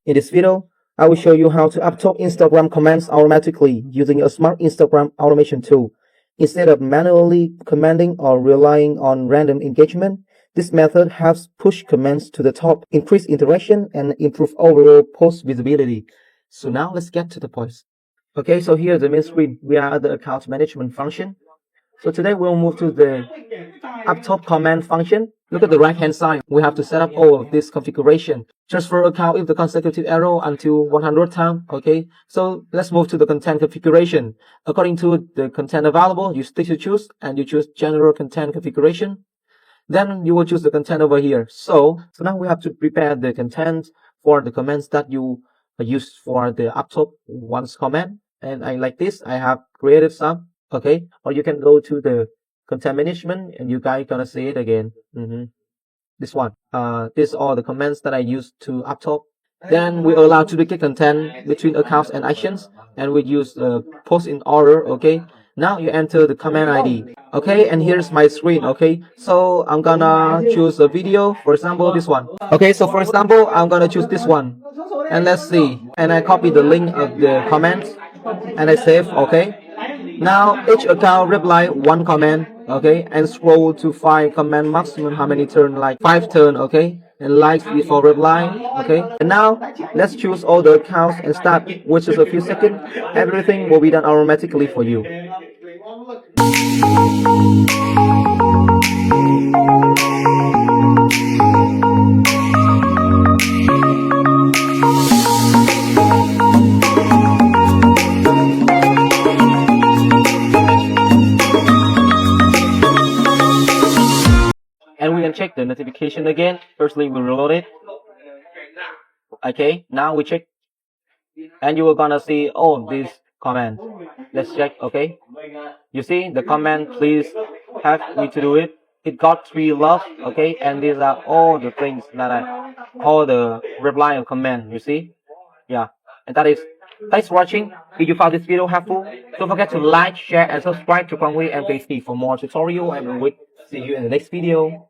In this video, I will show you how to uptop Instagram comments automatically using a smart Instagram automation tool. Instead of manually commenting or relying on random engagement, this method helps push comments to the top, increase interaction, and improve overall post visibility. So now let's get to the point. Okay, so here's the main screen. We are at the account management function. So today we'll move to the uptop comment function. Look at the right hand side. We have to set up all of this configuration. Transfer account with the consecutive arrow until 100 times. Okay, so let's move to the content configuration. According to the content available, you stick to choose and you choose general content configuration. Then you will choose the content over here. So now we have to prepare the content for the comments that you use for the uptop once comment. And I like this. I have created some. Okay, or you can go to the content management and you guys gonna see it again. This one. These are the comments that I used to uptop. Then we allow to duplicate content between accounts and actions, and we use post in order. Okay. Now you enter the comment ID. Okay, and here's my screen. Okay, so I'm gonna choose a video. For example, this one. Okay, so for example, I'm gonna choose this one, and let's see. And I copy the link of the comments, and I save. Okay. Now each account reply one comment, okay, and scroll to find comment maximum how many turn, like 5 turn, okay, and likes before reply, okay. And now let's choose all the accounts and start, which is a few seconds. Everything will be done automatically for you. And we can check the notification again. Firstly, we reload it. Okay, now we check. And you are gonna see all these comments. Let's check, okay? You see the comment, please help me to do it. It got 3 love, okay? And these are all the things that all the reply and comment, you see? Yeah, and that is. Thanks for watching. If you found this video helpful, don't forget to like, share, and subscribe to Quang Huy MKC for more tutorial, and we'll see you in the next video.